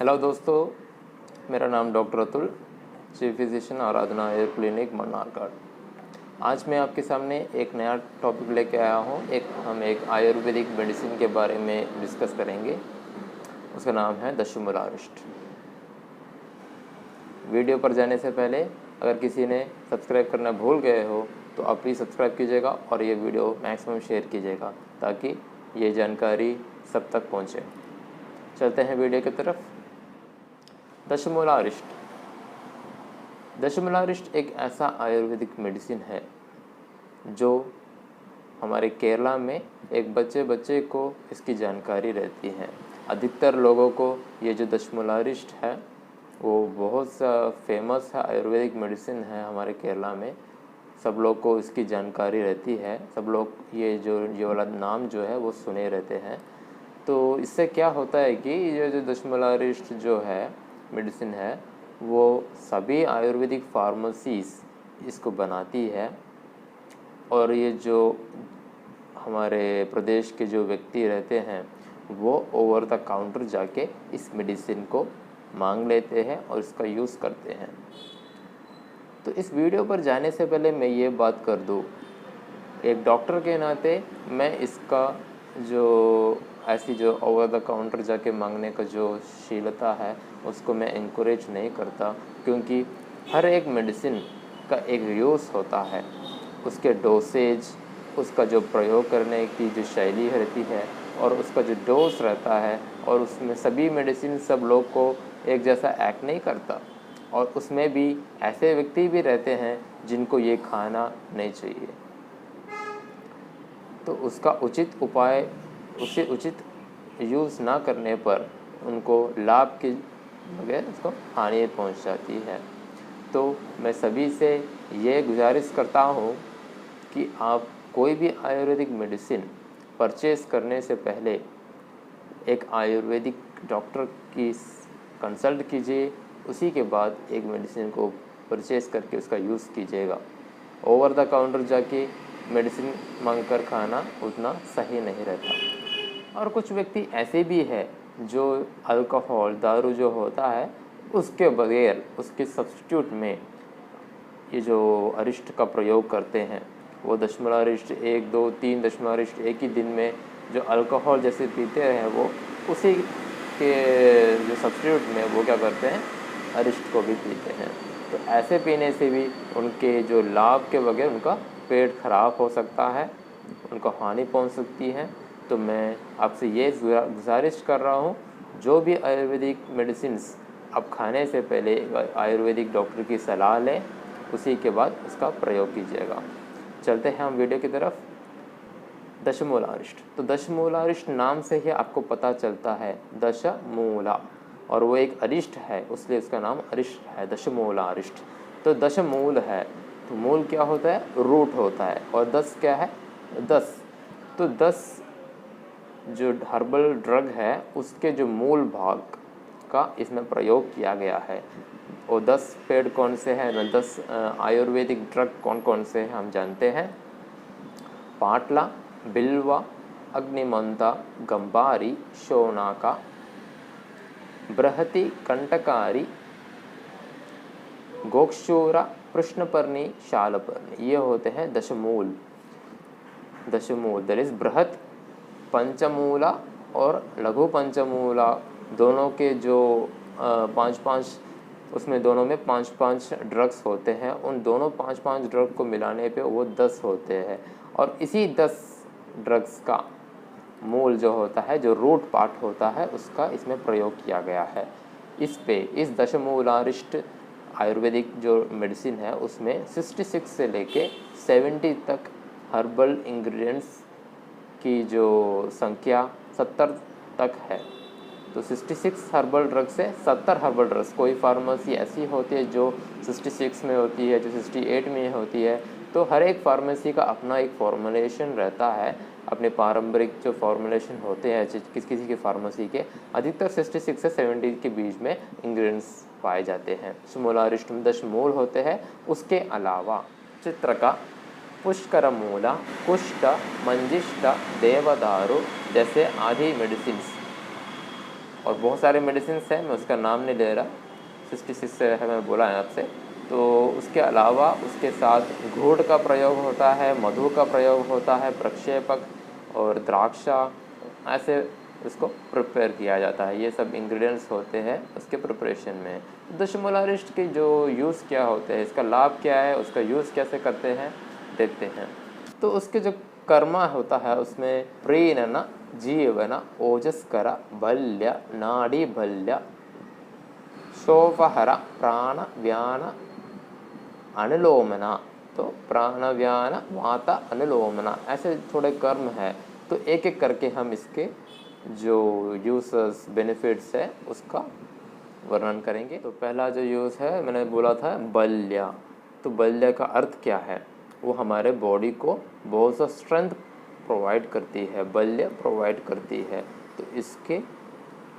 Hello दोस्तों, मेरा नाम डॉक्टर अतुल, चीफ फिजिशियन आराधना एयर क्लिनिक मन्नारगढ़। आज मैं आपके सामने एक नया टॉपिक लेके आया हूँ। हम एक आयुर्वेदिक मेडिसिन के बारे में डिस्कस करेंगे। उसका नाम है दशमूला अरिष्ट। वीडियो पर जाने से पहले अगर किसी ने सब्सक्राइब करना भूल गए हो तो आप प्लीज़ सब्सक्राइब कीजिएगा और ये वीडियो मैक्सिमम शेयर कीजिएगा ताकि ये जानकारी सब तक पहुँचे। चलते हैं वीडियो की तरफ। दशमूला अरिष्ट। दशमूला अरिष्ट एक ऐसा आयुर्वेदिक मेडिसिन है जो हमारे केरला में एक बच्चे को इसकी जानकारी रहती है। अधिकतर लोगों को ये जो दशमूला अरिष्ट है वो बहुत सा फेमस है, आयुर्वेदिक मेडिसिन है हमारे केरला में। सब लोग को इसकी जानकारी रहती है। सब लोग ये वाला नाम जो है वो सुने रहते हैं। तो इससे क्या होता है कि ये जो दशमूला अरिष्ट जो है मेडिसिन है वो सभी आयुर्वेदिक फार्मेसीज इसको बनाती है और ये जो हमारे प्रदेश के जो व्यक्ति रहते हैं वो ओवर द काउंटर जाके इस मेडिसिन को मांग लेते हैं और इसका यूज़ करते हैं। तो इस वीडियो पर जाने से पहले मैं ये बात कर दूँ, एक डॉक्टर के नाते मैं इसका जो ऐसी जो ओवर द काउंटर जाके मांगने का जो शीलता है उसको मैं इंकरेज नहीं करता, क्योंकि हर एक मेडिसिन का एक यूज़ होता है। उसके डोसेज, उसका जो प्रयोग करने की जो शैली रहती है और उसका जो डोज रहता है, और उसमें सभी मेडिसिन सब लोग को एक जैसा एक्ट नहीं करता और उसमें भी ऐसे व्यक्ति भी रहते हैं जिनको ये खाना नहीं चाहिए। तो उसका उचित उपाय, उसे उचित यूज़ ना करने पर उनको लाभ के बगैर उसको हानि पहुंच जाती है। तो मैं सभी से ये गुजारिश करता हूँ कि आप कोई भी आयुर्वेदिक मेडिसिन परचेज़ करने से पहले एक आयुर्वेदिक डॉक्टर की कंसल्ट कीजिए, उसी के बाद एक मेडिसिन को परचेज़ करके उसका यूज़ कीजिएगा। ओवर द काउंटर जाके मेडिसिन मांग कर खाना उतना सही नहीं रहता। और कुछ व्यक्ति ऐसे भी है जो अल्कोहल, दारू जो होता है उसके बगैर, उसके सब्स्टिट्यूट में ये जो अरिष्ट का प्रयोग करते हैं। वो दशमूला अरिष्ट 1, 2, 3 दशमूला अरिष्ट एक ही दिन में जो अल्कोहल जैसे पीते हैं वो उसी के जो सब्स्टिट्यूट में वो क्या करते हैं, अरिष्ट को भी पीते हैं। तो ऐसे पीने से भी उनके जो लाभ के बगैर उनका पेट खराब हो सकता है, उनको हानि पहुंच सकती है। तो मैं आपसे ये गुजारिश कर रहा हूँ, जो भी आयुर्वेदिक मेडिसिन्स आप खाने से पहले आयुर्वेदिक डॉक्टर की सलाह लें, उसी के बाद उसका प्रयोग कीजिएगा। चलते हैं हम वीडियो की तरफ। दशमूला अरिष्ट। तो दशमूला अरिष्ट नाम से ही आपको पता चलता है दशमूला, और वो एक अरिष्ट है इसलिए उसका नाम अरिष्ट है, दशमूला अरिष्ट। तो दशमूल है तो मूल क्या होता है, रूट होता है, और 10 क्या है, 10। तो 10 जो हर्बल ड्रग है उसके जो मूल भाग का इसमें प्रयोग किया गया है। और 10 पेड़ कौन से हैं, 10 आयुर्वेदिक ड्रग कौन कौन से हैं हम जानते हैं। पाटला, बिल्वा, अग्निमंता, गंबारी, शोनाका, बृहति, कंटकारी, गोक्षूरा, कृष्णपर्णी, शालपर्णी, ये होते हैं दशमूल। दशमूल दैट इज बृहत पंचमूला और लघु पंचमूला, दोनों के जो 5-5, उसमें दोनों में 5-5 ड्रग्स होते हैं। उन दोनों 5-5 ड्रग को मिलाने पे वो 10 होते हैं। और इसी 10 ड्रग्स का मूल जो होता है, जो रूट पार्ट होता है, उसका इसमें प्रयोग किया गया है। इस दशमूलारिष्ट आयुर्वेदिक जो मेडिसिन है उसमें 66 से लेके 70 तक हर्बल इंग्रेडिएंट्स की जो संख्या 70 तक है। तो 66 हर्बल ड्रग से 70 हर्बल ड्रग्स, कोई फार्मेसी ऐसी होती है जो 66 में होती है, जो 68 में होती है। तो हर एक फार्मेसी का अपना एक फॉर्मुलेशन रहता है, अपने पारंपरिक जो फॉर्मुलेशन होते हैं किसी की फार्मेसी के, अधिकतर 66 से 70 के बीच में इंग्रेडिएंट्स पाए जाते हैं। दशमूला अरिष्ट में 10 मूल होते हैं। उसके अलावा चित्रका, पुष्करमूला, कुष्ठ, मंजिष्ठ, देवदारू जैसे आदि मेडिसिन्स और बहुत सारे मेडिसिन हैं, मैं उसका नाम नहीं ले रहा, 66 है मैं बोला है आपसे। तो उसके अलावा उसके साथ घूड का प्रयोग होता है, मधु का प्रयोग होता है, प्रक्षेपक और द्राक्षा, ऐसे इसको प्रिपेयर किया जाता है। ये सब इंग्रेडिएंट्स होते हैं उसके प्रिपरेशन में। दशमूलारिष्ट के जो यूज़ क्या होते हैं, इसका लाभ क्या है, उसका यूज़ कैसे करते हैं देखते हैं। तो उसके जो कर्मा होता है उसमें प्रीणन जीवन ओजस्कर बल्य नाड़ी बल्य शोभहर प्राण व्यान अनुलोमना, तो प्राण व्यान वात अनुलोमना, ऐसे थोड़े कर्म है। तो एक एक करके हम इसके जो यूज़ बेनिफिट्स है उसका वर्णन करेंगे। तो पहला जो यूज़ है मैंने बोला था बल्य। तो बल्य का अर्थ क्या है, वो हमारे बॉडी को बहुत सा स्ट्रेंथ प्रोवाइड करती है, बल्य प्रोवाइड करती है। तो इसके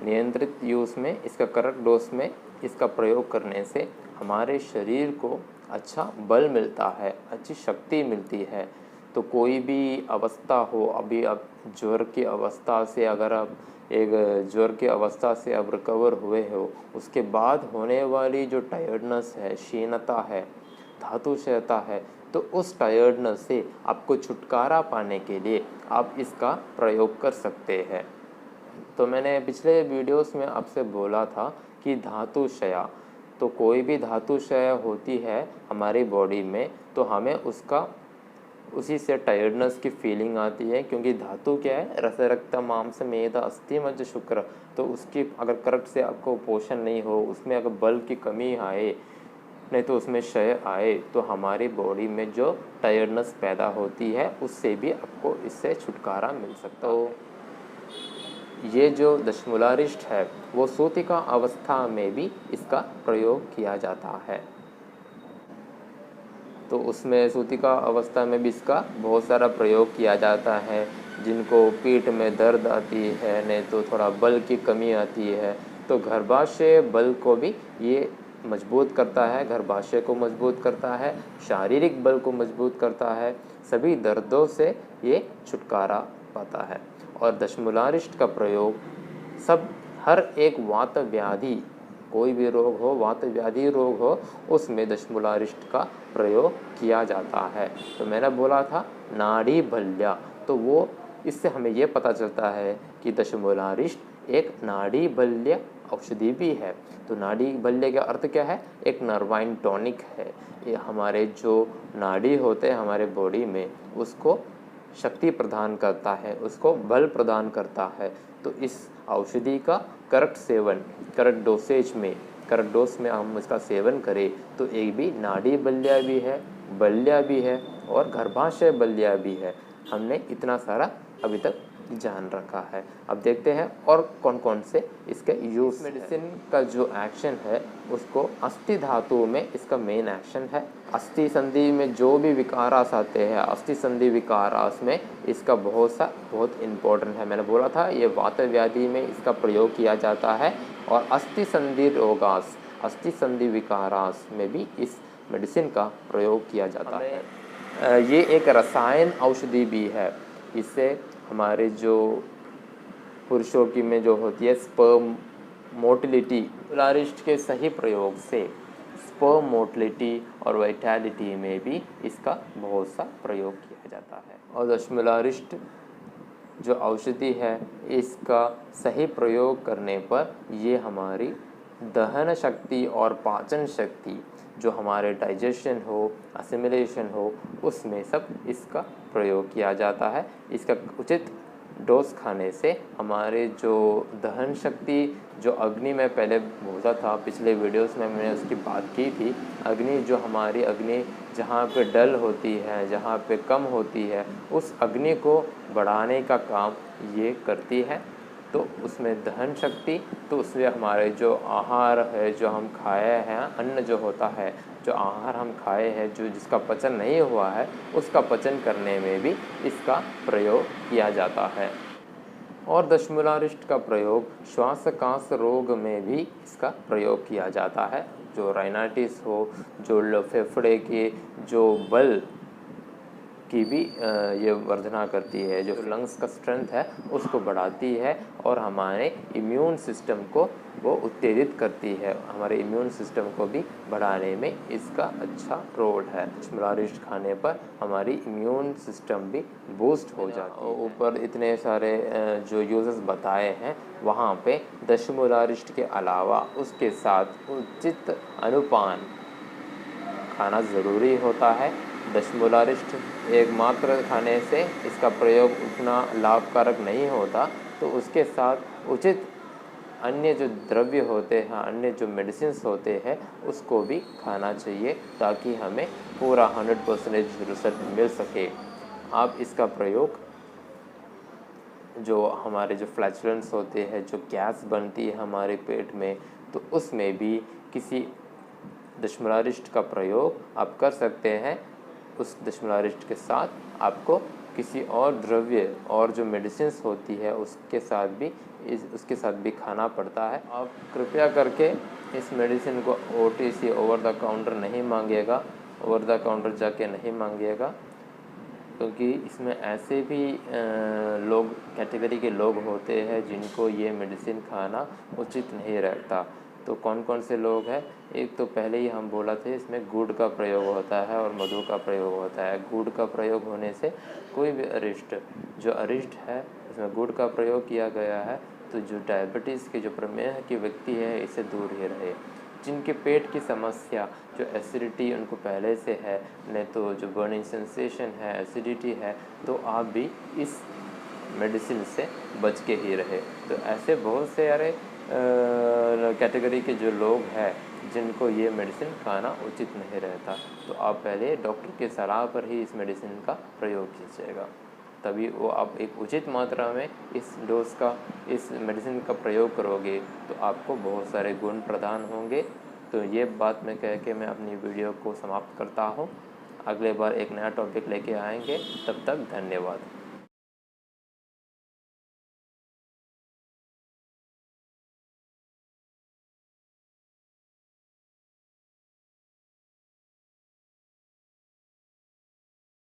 नियंत्रित यूज़ में, इसका करेक्ट डोज में इसका प्रयोग करने से हमारे शरीर को अच्छा बल मिलता है, अच्छी शक्ति मिलती है। तो कोई भी अवस्था हो, अभी अब ज्वर की अवस्था से अगर आप एक ज्वर की अवस्था से अब रिकवर हुए हो, उसके बाद होने वाली जो टायर्डनेस है, क्षीणता है, धातुक्षयता है, तो उस टायर्डनेस से आपको छुटकारा पाने के लिए आप इसका प्रयोग कर सकते हैं। तो मैंने पिछले वीडियोस में आपसे बोला था कि धातुक्षय, तो कोई भी धातुक्षय होती है हमारी बॉडी में तो हमें उसका उसी से टायर्डनेस की फीलिंग आती है, क्योंकि धातु क्या है, रस रक्त मांस मेद अस्थि मज्ज शुक्र। तो उसकी अगर करेक्ट से आपको पोषण नहीं हो, उसमें अगर बल की कमी आए, नहीं तो उसमें क्षय आए, तो हमारी बॉडी में जो टायर्डनेस पैदा होती है उससे भी आपको इससे छुटकारा मिल सकता हो। ये जो दशमूलारिष्ट है वो सूतिका अवस्था में भी इसका प्रयोग किया जाता है। तो उसमें सूतिका अवस्था में भी इसका बहुत सारा प्रयोग किया जाता है। जिनको पीठ में दर्द आती है, नहीं तो थोड़ा बल की कमी आती है, तो गर्भाशय बल को भी ये मजबूत करता है, गर्भाशय को मजबूत करता है, शारीरिक बल को मजबूत करता है, सभी दर्दों से ये छुटकारा पाता है। और दशमूलारिष्ट का प्रयोग सब हर एक वात व्याधि, कोई भी रोग हो, वात व्याधि रोग हो, उसमें दशमूलारिष्ट का प्रयोग किया जाता है। तो मैंने बोला था नाड़ी बल्य, तो वो इससे हमें ये पता चलता है कि दशमूलारिष्ट एक नाड़ी बल्य औषधि भी है। तो नाड़ी बल्य का अर्थ क्या है, एक नर्वाइन टॉनिक है। ये हमारे जो नाड़ी होते हैं हमारे बॉडी में, उसको शक्ति प्रदान करता है, उसको बल प्रदान करता है। तो इस औषधि का करेक्ट सेवन, करेक्ट डोसेज में, करेक्ट डोज में हम इसका सेवन करें तो एक भी नाड़ी बल्य भी है, बल्य भी है और गर्भाशय बल्य भी है। हमने इतना सारा अभी तक जान रखा है। अब देखते हैं और कौन कौन से इसके यूज। मेडिसिन का जो एक्शन है उसको अस्थि धातु में इसका मेन एक्शन है। अस्थि संधि में जो भी विकारास आते हैं, अस्थि संधि विकारास में इसका बहुत इम्पोर्टेंट है। मैंने बोला था ये वात व्याधि में इसका प्रयोग किया जाता है और अस्थि संधि रोगास, अस्थि संधि विकारास में भी इस मेडिसिन का प्रयोग किया जाता है। ये एक रसायन औषधि भी है। इससे हमारे जो पुरुषों की में जो होती है स्पर्म मोटिलिटी, दशमूलारिष्ट के सही प्रयोग से स्पर्म मोटिलिटी और वाइटैलिटी में भी इसका बहुत सा प्रयोग किया जाता है। और दशमूलारिष्ट जो औषधि है इसका सही प्रयोग करने पर ये हमारी दहन शक्ति और पाचन शक्ति, जो हमारे डाइजेशन हो, असिमिलेशन हो, उसमें सब इसका प्रयोग किया जाता है। इसका उचित डोज खाने से हमारे जो दहन शक्ति, जो अग्नि में पहले बोला था पिछले वीडियोस में मैंने उसकी बात की थी, अग्नि जो हमारी अग्नि जहाँ पे डल होती है, जहाँ पे कम होती है, उस अग्नि को बढ़ाने का काम ये करती है। तो उसमें दहन शक्ति, तो उसमें हमारे जो आहार है जो हम खाए हैं, अन्न जो होता है, जो आहार हम खाए हैं, जो जिसका पचन नहीं हुआ है, उसका पचन करने में भी इसका प्रयोग किया जाता है। और दशमूलारिष्ट का प्रयोग श्वासकाश रोग में भी इसका प्रयोग किया जाता है। जो राइनाइटिस हो, जो फेफड़े के जो बल की भी ये वर्धना करती है, जो लंग्स का स्ट्रेंथ है उसको बढ़ाती है और हमारे इम्यून सिस्टम को वो उत्तेजित करती है। हमारे इम्यून सिस्टम को भी बढ़ाने में इसका अच्छा रोल है। शिमला मिर्च खाने पर हमारी इम्यून सिस्टम भी बूस्ट हो जाती है। ऊपर इतने सारे जो यूजेस बताए हैं, वहाँ पे दशमूला मिर्च के अलावा उसके साथ उचित अनुपान खाना ज़रूरी होता है। दशमूला मिर्च एकमात्र खाने से इसका प्रयोग उतना लाभकारक नहीं होता, तो उसके साथ उचित अन्य जो द्रव्य होते हैं, अन्य जो मेडिसिन्स होते हैं, उसको भी खाना चाहिए ताकि हमें पूरा 100% रिजल्ट मिल सके। आप इसका प्रयोग जो हमारे जो फ्लैचुलेंस होते हैं, जो गैस बनती है हमारे पेट में, तो उसमें भी किसी दशमूला मिर्च का प्रयोग आप कर सकते हैं। उस दशमूला मिर्च के साथ आपको किसी और द्रव्य और जो मेडिसिन्स होती है उसके साथ भी खाना पड़ता है। आप कृपया करके इस मेडिसिन को OTC ओवर द काउंटर नहीं मांगिएगा, ओवर द काउंटर जाके नहीं मांगिएगा, क्योंकि इसमें ऐसे भी लोग कैटेगरी के लोग होते हैं जिनको ये मेडिसिन खाना उचित नहीं रहता। तो कौन कौन से लोग हैं? एक तो पहले ही हम बोला थे, इसमें गुड़ का प्रयोग होता है और मधु का प्रयोग होता है। गुड़ का प्रयोग होने से कोई भी अरिष्ट है, इसमें गुड़ का प्रयोग किया गया है, तो जो डायबिटीज़ के जो प्रमेह की व्यक्ति है, इससे दूर ही रहे। जिनके पेट की समस्या, जो एसिडिटी उनको पहले से है, नहीं तो जो बर्निंग सेंसेशन है, एसिडिटी है, तो आप भी इस मेडिसिन से बच के ही रहे। तो ऐसे बहुत से कैटेगरी के जो लोग हैं जिनको ये मेडिसिन खाना उचित नहीं रहता, तो आप पहले डॉक्टर के सलाह पर ही इस मेडिसिन का प्रयोग कीजिएगा, तभी वो आप एक उचित मात्रा में इस डोज का, इस मेडिसिन का प्रयोग करोगे तो आपको बहुत सारे गुण प्रदान होंगे। तो ये बात मैं कह के मैं अपनी वीडियो को समाप्त करता हूँ। अगले बार एक नया टॉपिक लेके आएंगे, तब तक धन्यवाद।